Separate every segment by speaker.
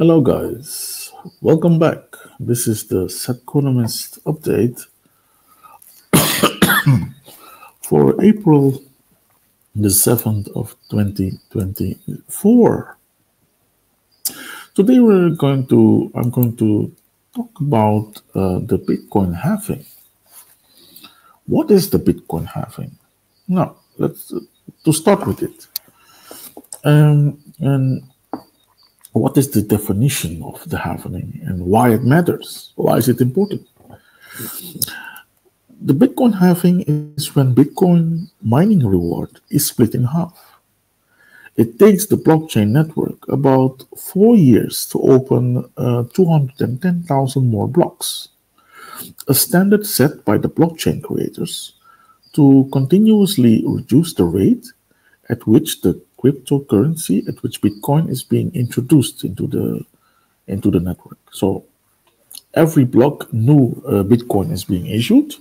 Speaker 1: Hello, guys. Welcome back. This is the Economist update for April the 7th of 2024. Today I'm going to talk about the Bitcoin halving. What is the Bitcoin halving? Now, let's to start with it. And what is the definition of the halving and why it matters? Why is it important? The Bitcoin halving is when Bitcoin mining reward is split in half. It takes the blockchain network about 4 years to open 210,000 more blocks, a standard set by the blockchain creators to continuously reduce the rate at which the cryptocurrency, at which Bitcoin is being introduced into the network. So every block new Bitcoin is being issued,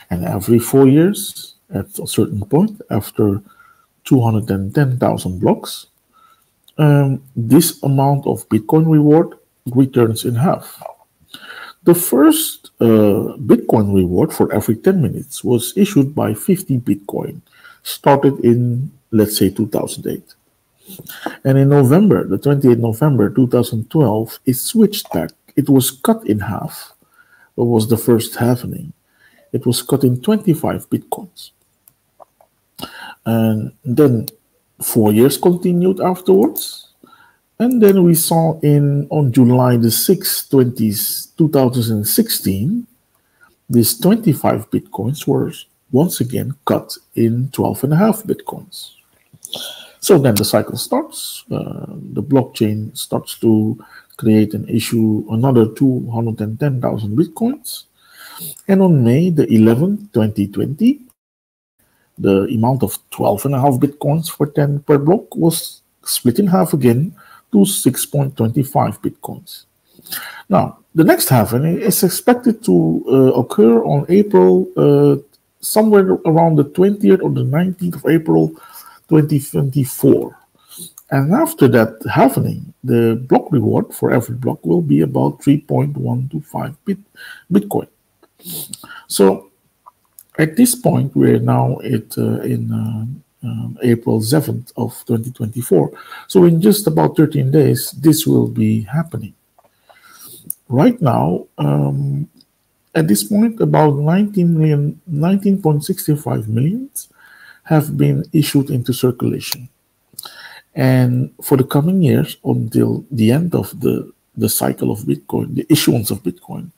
Speaker 1: and every 4 years, at a certain point, after 210,000 blocks, this amount of Bitcoin reward returns in half. The first Bitcoin reward for every 10 minutes was issued by 50 Bitcoin, started in, let's say, 2008. And in November, the 28th November 2012, it switched back. It was cut in half. It was the first halving. It was cut in 25 Bitcoins. And then 4 years continued afterwards. And then we saw on July the 6th, 2016, these 25 Bitcoins were once again cut in 12.5 Bitcoins. So then the cycle starts. The blockchain starts to create and issue another 210,000 Bitcoins. And on May the 11th, 2020, the amount of 12.5 Bitcoins for 10 per block was split in half again to 6.25 Bitcoins. Now, the next halving is expected to occur on April, somewhere around the 20th or the 19th of April 2024. And after that halving, the block reward for every block will be about 3.125 Bitcoin. So at this point, we're now in April 7th of 2024. So in just about 13 days, this will be happening. Right now, at this point, about 19.65 million have been issued into circulation. And for the coming years, until the end of the cycle of Bitcoin, the issuance of Bitcoin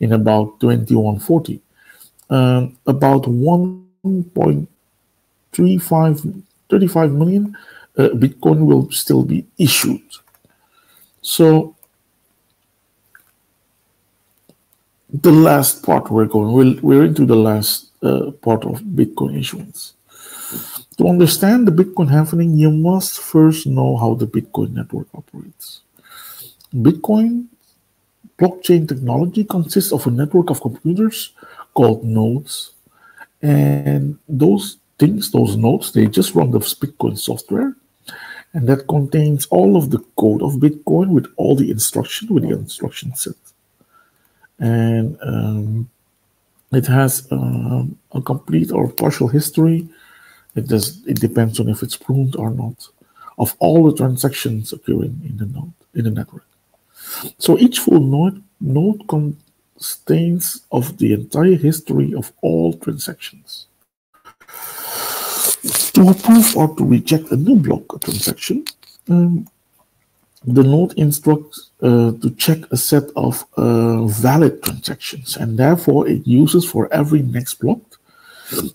Speaker 1: in about 2140, about 1.35 million Bitcoin will still be issued. So the last part we're into the last part of Bitcoin issuance. To understand the Bitcoin halving, you must first know how the Bitcoin network operates. Bitcoin blockchain technology consists of a network of computers called nodes, and those nodes, they just run the Bitcoin software, and that contains all of the code of Bitcoin with all the instruction set. And it has a complete or partial history. It depends on if it's pruned or not, of all the transactions occurring in the network. So each full node contains of the entire history of all transactions. To approve or to reject a new block transaction, the node instructs to check a set of valid transactions, and therefore it uses for every next block,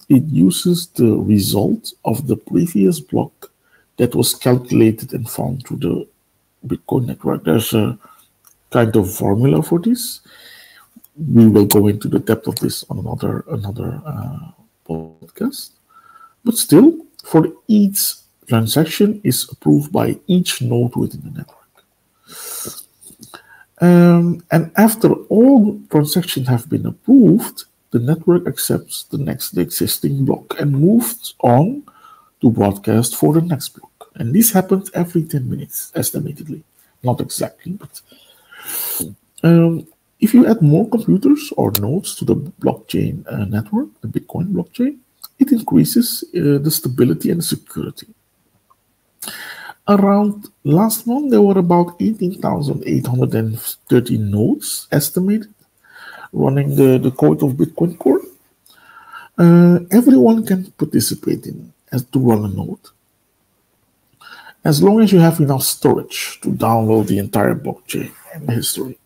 Speaker 1: it uses the result of the previous block that was calculated and found through the Bitcoin network. There's a kind of formula for this. We will go into the depth of this on another podcast. But still, for each transaction is approved by each node within the network. And after all transactions have been approved, the network accepts the existing block and moves on to broadcast for the next block. And this happens every 10 minutes, estimatedly. not exactly, but um, if you add more computers or nodes to the blockchain network, the Bitcoin blockchain, it increases the stability and security. Around last month, there were about 18,830 nodes estimated running the code of Bitcoin Core. Everyone can participate in as to run a node, as long as you have enough storage to download the entire blockchain and history.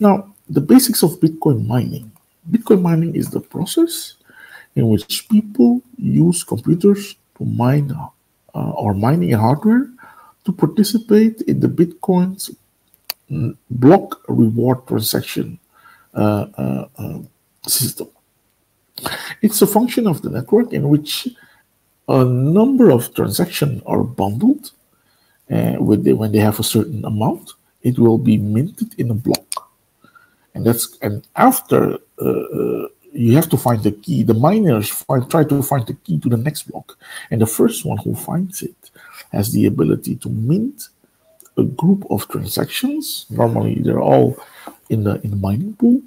Speaker 1: Now, the basics of Bitcoin mining. Bitcoin mining is the process in which people use computers to mine or mining hardware to participate in the Bitcoin's block reward transaction system. It's a function of the network in which a number of transactions are bundled when they have a certain amount. It will be minted in a block, and after you have to find the key. The miners try to find the key to the next block, and the first one who finds it has the ability to mint a group of transactions. Normally, they're all in the mining pool,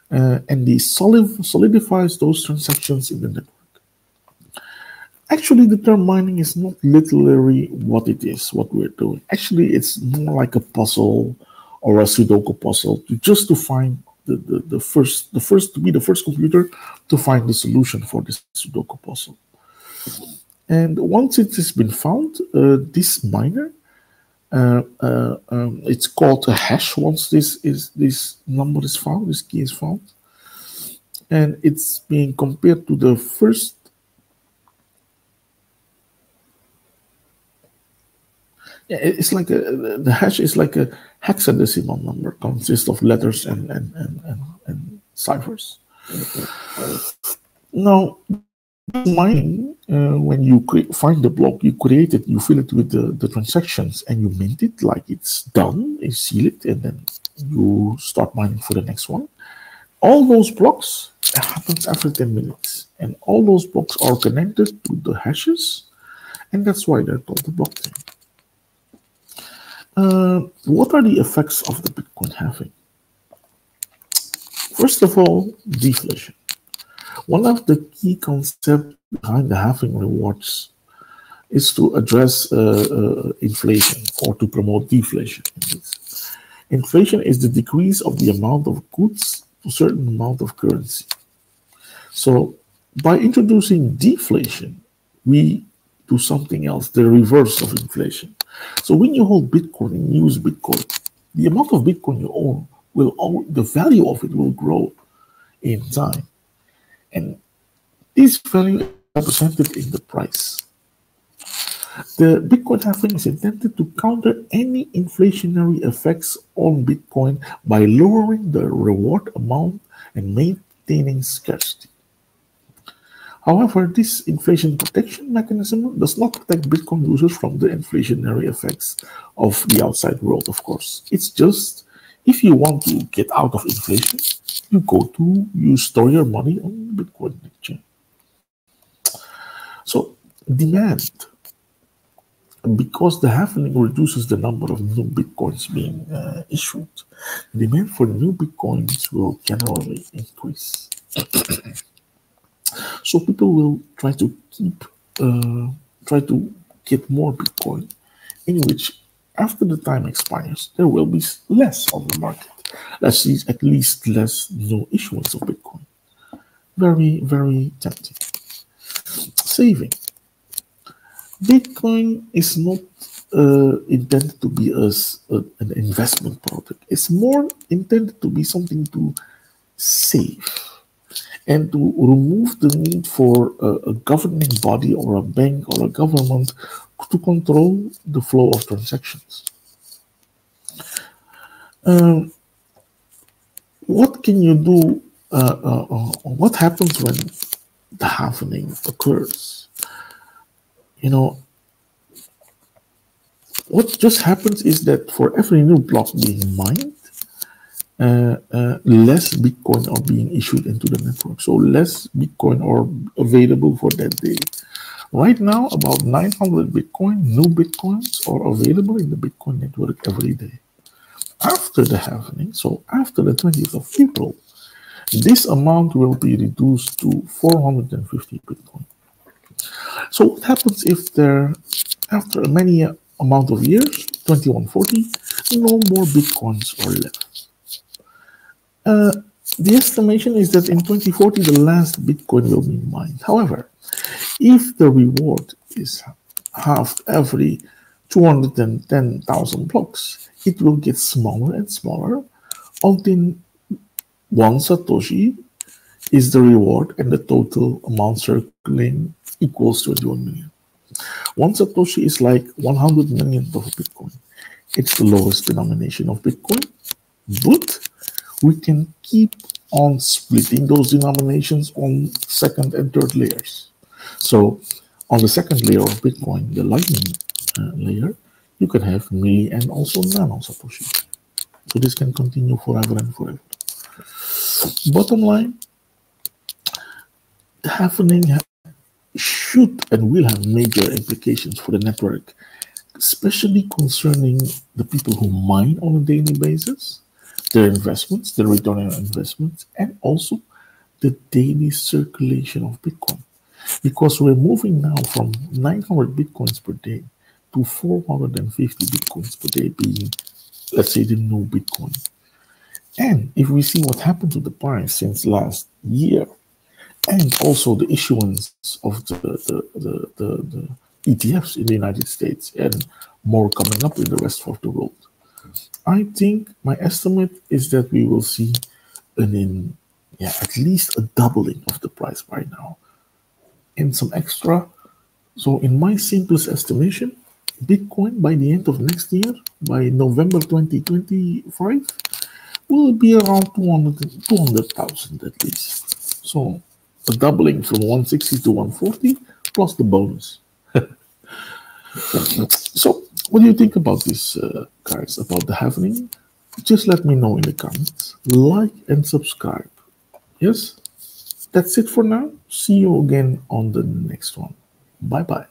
Speaker 1: and they solidifies those transactions in the network. Actually, the term mining is not literally what it is, what we're doing. Actually, it's more like a puzzle or a Sudoku puzzle to find the first to be the first computer to find the solution for this Sudoku puzzle. And once it has been found, this miner, it's called a hash. Once this number is found, this key is found, and it's being compared to the first. Yeah, it's like the hash is like a hexadecimal number, consists of letters and ciphers. Now, mining, when you find the block, you create it, you fill it with the transactions, and you mint it like it's done, you seal it, and then you start mining for the next one. All those blocks happens after 10 minutes, and all those blocks are connected to the hashes, and that's why they're called the blockchain. What are the effects of the Bitcoin halving? First of all, deflation. One of the key concepts behind the halving rewards is to address inflation or to promote deflation. Inflation is the decrease of the amount of goods to a certain amount of currency. So by introducing deflation, we do something else, the reverse of inflation. So when you hold Bitcoin and use Bitcoin, the amount of Bitcoin you own the value of it will grow in time. And this value is represented in the price. The Bitcoin halving is intended to counter any inflationary effects on Bitcoin by lowering the reward amount and maintaining scarcity. However, this inflation protection mechanism does not protect Bitcoin users from the inflationary effects of the outside world, of course. It's just, if you want to get out of inflation, you store your money on the Bitcoin chain. So, demand. Because the halving reduces the number of new Bitcoins being issued, demand for new Bitcoins will generally increase. So people will try to get more Bitcoin, in which after the time expires, there will be less on the market. Let's see, at least less new issuance of Bitcoin. Very, very tempting. Saving. Bitcoin is not intended to be an investment product. It's more intended to be something to save and to remove the need for a governing body or a bank or a government to control the flow of transactions. What can you do? What happens when the halving occurs? What just happens is that for every new block being mined, less Bitcoin are being issued into the network. So less Bitcoin are available for that day. Right now, about 900 Bitcoin, new Bitcoins are available in the Bitcoin network every day. After the halving, so after the 20th of April, this amount will be reduced to 450 Bitcoin. So what happens if there, after many amount of years, 2140, no more Bitcoins are left? Uh, the estimation is that in 2040, the last Bitcoin will be mined. However, if the reward is halved every 210,000 blocks, it will get smaller and smaller until one Satoshi is the reward and the total amount circling equals 21 million. One Satoshi is like 100 millionth of Bitcoin. It's the lowest denomination of Bitcoin, but we can keep on splitting those denominations on second and third layers. So on the second layer of Bitcoin, the Lightning layer, you can have milli and also nano Satoshi. So this can continue forever and forever. Bottom line, happening should and will have major implications for the network, especially concerning the people who mine on a daily basis, their investments, the return on investments, and also the daily circulation of Bitcoin. Because we're moving now from 900 Bitcoins per day to 450 Bitcoins per day being, let's say, the new Bitcoin. And if we see what happened to the price since last year, and also the issuance of the ETFs in the United States and more coming up in the rest of the world, I think my estimate is that we will see at least a doubling of the price by now and some extra. So in my simplest estimation, Bitcoin by the end of next year, by November 2025, will be around 200,000 at least. So a doubling from 160 to 140 plus the bonus. So what do you think about this, guys, about the halving? Just let me know in the comments. Like and subscribe. Yes? That's it for now. See you again on the next one. Bye bye.